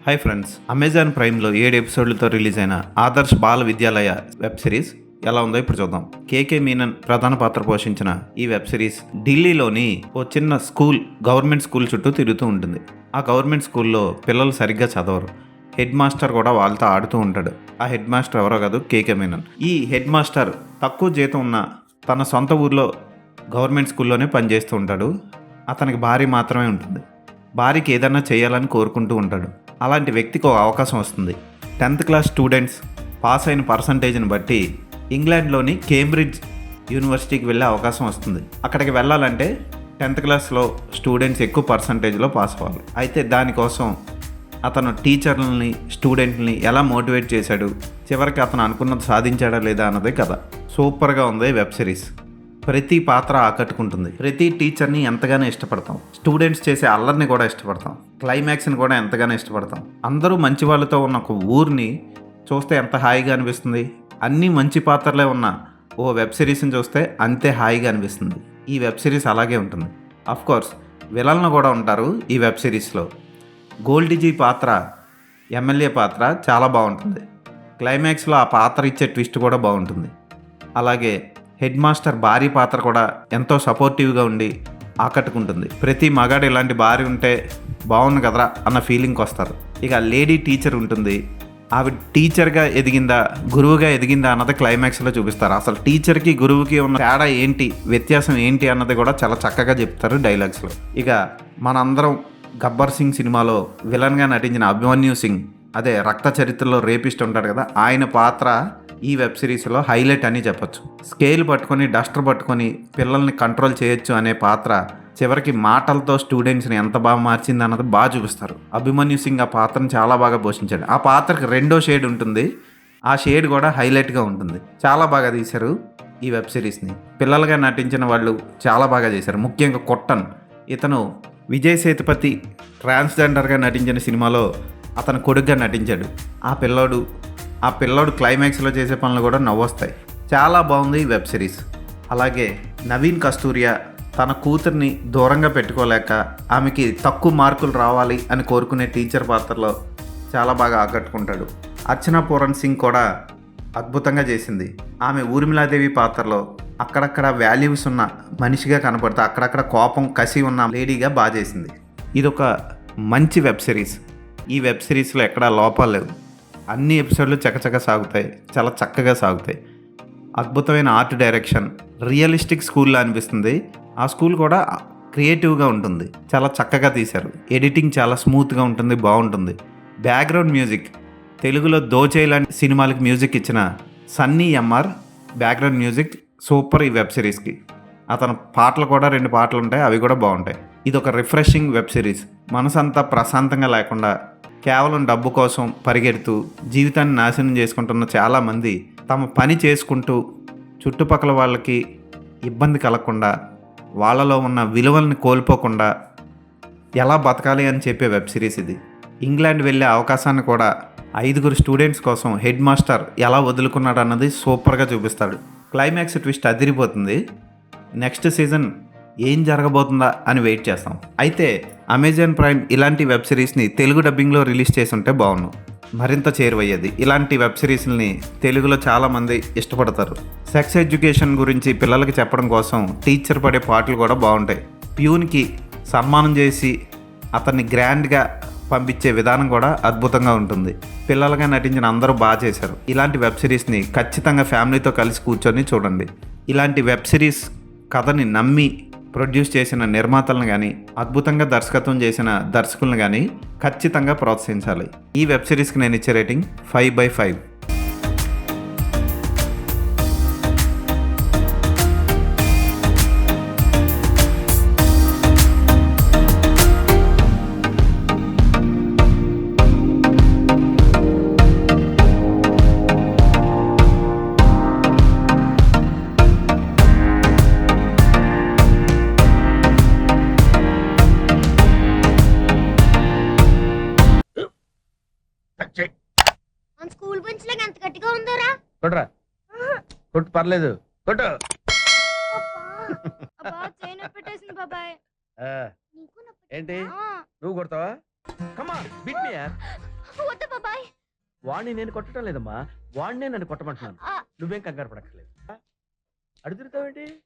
Hi friends, Amazon ప్రైమ్లో 7 ఎపిసోడ్లతో release అయిన ఆదర్శ్ బాల విద్యాలయ web series ఎలా ఉందో ఇప్పుడు చూద్దాం. కేకే మీనన్ ప్రధాన పాత్ర పోషించిన ఈ వెబ్ సిరీస్ ఢిల్లీలోని ఓ చిన్న స్కూల్, గవర్నమెంట్ స్కూల్ చుట్టూ తిరుగుతూ ఉంటుంది. ఆ గవర్నమెంట్ స్కూల్లో పిల్లలు సరిగ్గా చదవరు. హెడ్ మాస్టర్ కూడా వాళ్ళతో ఆడుతూ ఉంటాడు. ఆ హెడ్ మాస్టర్ ఎవరో కాదు, కేకే మీనన్. ఈ హెడ్ మాస్టర్ తక్కువ జీతం ఉన్న తన సొంత ఊర్లో గవర్నమెంట్ స్కూల్లోనే పనిచేస్తూ ఉంటాడు. అతనికి భార్య మాత్రమే ఉంటుంది. భార్యకి ఏదైనా చేయాలని కోరుకుంటూ ఉంటాడు. అలాంటి వ్యక్తికి ఒక అవకాశం వస్తుంది. 10th క్లాస్ స్టూడెంట్స్ పాస్ అయిన పర్సంటేజ్ని బట్టి ఇంగ్లాండ్లోని కేంబ్రిడ్జ్ యూనివర్సిటీకి వెళ్ళే అవకాశం వస్తుంది. అక్కడికి వెళ్ళాలంటే 10th క్లాస్లో స్టూడెంట్స్ ఎక్కువ పర్సంటేజ్లో పాస్ అవ్వాలి. అయితే దానికోసం అతను టీచర్లని, స్టూడెంట్ని ఎలా మోటివేట్ చేశాడు, చివరికి అతను అనుకున్నది సాధించాడా లేదా అన్నదే కథ. సూపర్గా ఉంది వెబ్ సిరీస్. ప్రతి పాత్ర ఆకట్టుకుంటుంది. ప్రతి టీచర్ని ఎంతగానో ఇష్టపడతాం. స్టూడెంట్స్ చేసే అల్లరిని కూడా ఇష్టపడతాం. క్లైమాక్స్ని కూడా ఎంతగానో ఇష్టపడతాం. అందరూ మంచి వాళ్ళతో ఉన్న ఒక ఊరిని చూస్తే ఎంత హాయిగా అనిపిస్తుంది. అన్నీ మంచి పాత్రలే ఉన్న ఓ వెబ్ సిరీస్ని చూస్తే అంతే హాయిగా అనిపిస్తుంది. ఈ వెబ్ సిరీస్ అలాగే ఉంటుంది. కోర్స్ విలన్లు కూడా ఉంటారు ఈ వెబ్ సిరీస్లో. గోల్డీజీ పాత్ర, ఎమ్మెల్యే పాత్ర చాలా బాగుంటుంది. క్లైమాక్స్లో ఆ పాత్ర ఇచ్చే ట్విస్ట్ కూడా బాగుంటుంది. అలాగే హెడ్ మాస్టర్ భార్య పాత్ర కూడా ఎంతో సపోర్టివ్గా ఉండి ఆకట్టుకుంటుంది. ప్రతి మగాడు ఇలాంటి భార్య ఉంటే బాగుంది కదరా అన్న ఫీలింగ్కి వస్తారు. ఇక లేడీ టీచర్ ఉంటుంది. ఆవిడ టీచర్గా ఎదిగిందా, గురువుగా ఎదిగిందా అన్నది క్లైమాక్స్లో చూపిస్తారు. అసలు టీచర్కి గురువుకి ఉన్న తేడా ఏంటి, వ్యత్యాసం ఏంటి అన్నది కూడా చాలా చక్కగా చెప్తారు డైలాగ్స్లో. ఇక మనందరం గబ్బర్ సింగ్ సినిమాలో విలన్గా నటించిన అభిమన్యు సింగ్, అదే రక్త చరిత్రలో రేపిస్ట్ ఉంటాడు కదా, ఆయన పాత్ర ఈ వెబ్ సిరీస్లో హైలైట్ అని చెప్పొచ్చు. స్కేల్ పట్టుకొని, డస్టర్ పట్టుకొని పిల్లల్ని కంట్రోల్ చేయొచ్చు అనే పాత్ర చివరికి మాటలతో స్టూడెంట్స్ని ఎంత బాగా మార్చింది అన్నది బాగా చూపిస్తారు. అభిమన్యు సింగ్ ఆ పాత్రను చాలా బాగా పోషించాడు. ఆ పాత్రకి రెండో షేడ్ ఉంటుంది. ఆ షేడ్ కూడా హైలైట్గా ఉంటుంది. చాలా బాగా తీశారు ఈ వెబ్ సిరీస్ని. పిల్లలుగా నటించిన వాళ్ళు చాలా బాగా చేశారు. ముఖ్యంగా కొట్టన్, ఇతను విజయ్ సేతుపతి ట్రాన్స్జెండర్గా నటించిన సినిమాలో అతను కొడుకుగా నటించాడు. ఆ పిల్లోడు క్లైమాక్స్లో చేసే పనులు కూడా నవ్వొస్తాయి. చాలా బాగుంది ఈ వెబ్ సిరీస్. అలాగే నవీన్ కస్తూరియా తన కూతుర్ని దూరంగా పెట్టుకోలేక ఆమెకి తక్కువ మార్కులు రావాలి అని కోరుకునే టీచర్ పాత్రలో చాలా బాగా ఆకట్టుకుంటాడు. అర్చనా పూరన్ సింగ్ కూడా అద్భుతంగా చేసింది. ఆమె ఊర్మిళాదేవి పాత్రలో అక్కడక్కడ వాల్యూస్ ఉన్న మనిషిగా కనపడుతూ అక్కడక్కడ కోపం, కసి ఉన్న లేడీగా బాగా చేసింది. ఇదొక మంచి వెబ్ సిరీస్. ఈ వెబ్ సిరీస్లో ఎక్కడా లోపాలు లేవు. అన్ని ఎపిసోడ్లు చకచక సాగుతాయి, చాలా చక్కగా సాగుతాయి. అద్భుతమైన ఆర్ట్ డైరెక్షన్, రియలిస్టిక్ స్కూల్లో అనిపిస్తుంది. ఆ స్కూల్ కూడా క్రియేటివ్గా ఉంటుంది. చాలా చక్కగా తీశారు. ఎడిటింగ్ చాలా స్మూత్గా ఉంటుంది, బాగుంటుంది. బ్యాక్గ్రౌండ్ మ్యూజిక్, తెలుగులో దోచేయ్ లాంటి సినిమాలకి మ్యూజిక్ ఇచ్చిన Sunny MR background music super ఈ వెబ్ సిరీస్కి. అతని పాటలు కూడా 2 పాటలు ఉంటాయి, అవి కూడా బాగుంటాయి. ఇది ఒక రిఫ్రెషింగ్ వెబ్ సిరీస్. మనసంతా ప్రశాంతంగా లేకుండా కేవలం డబ్బు కోసం పరిగెడుతూ జీవితాన్ని నాశనం చేసుకుంటున్న చాలామంది తమ పని చేసుకుంటూ చుట్టుపక్కల వాళ్ళకి ఇబ్బంది కలగకుండా, వాళ్ళలో ఉన్న విలువల్ని కోల్పోకుండా ఎలా బతకాలి అని చెప్పే వెబ్ సిరీస్ ఇది. ఇంగ్లాండ్ వెళ్ళే అవకాశాన్ని కూడా 5 స్టూడెంట్స్ కోసం హెడ్ మాస్టర్ ఎలా వదులుకున్నాడు అన్నది సూపర్గా చూపిస్తాడు. క్లైమాక్స్ ట్విస్ట్ అదిరిపోతుంది. నెక్స్ట్ సీజన్ ఏం జరగబోతుందా అని వెయిట్ చేస్తాం. అయితే అమెజాన్ ప్రైమ్ ఇలాంటి వెబ్ సిరీస్ని తెలుగు డబ్బింగ్లో రిలీజ్ చేసి ఉంటే బాగుండు, మరింత చేరువయ్యేది. ఇలాంటి వెబ్ సిరీస్ని తెలుగులో చాలామంది ఇష్టపడతారు. సెక్స్ ఎడ్యుకేషన్ గురించి పిల్లలకి చెప్పడం కోసం టీచర్ పడే పాటలు కూడా బాగుంటాయి. ప్యూన్కి సన్మానం చేసి అతన్ని గ్రాండ్గా పంపించే విధానం కూడా అద్భుతంగా ఉంటుంది. పిల్లలుగా నటించిన అందరూ బాగా చేశారు. ఇలాంటి వెబ్ సిరీస్ని ఖచ్చితంగా ఫ్యామిలీతో కలిసి కూర్చొని చూడండి. ఇలాంటి వెబ్ సిరీస్ కథని నమ్మి ప్రొడ్యూస్ చేసిన నిర్మాతలను కానీ, అద్భుతంగా దర్శకత్వం చేసిన దర్శకులను కానీ ఖచ్చితంగా ప్రోత్సహించాలి. ఈ వెబ్ సిరీస్కి నేను ఇచ్చే రేటింగ్ 5/5. మన స్కూల్ బెంచ్ లాగా ఎంత గట్టిగా ఉందోరా. కొట్రా, కొట్టు, పర్లేదు, కొట్టు. అబ్బా చైన్ పెట్టేసింది బాబాయ్. ఏంటి నువ్వు కొడతావా? కమా బిట్ మీ యార్. వద్దు బాబాయ్. వాణ్ణి నేను కొట్టడం లేదమ్మా, వాణ్ణే నన్ను కొట్టమంటున్నాను. ఆ, నువ్వేం కంగారు పడక్కర్లేదు. అడుగుతావేంటి?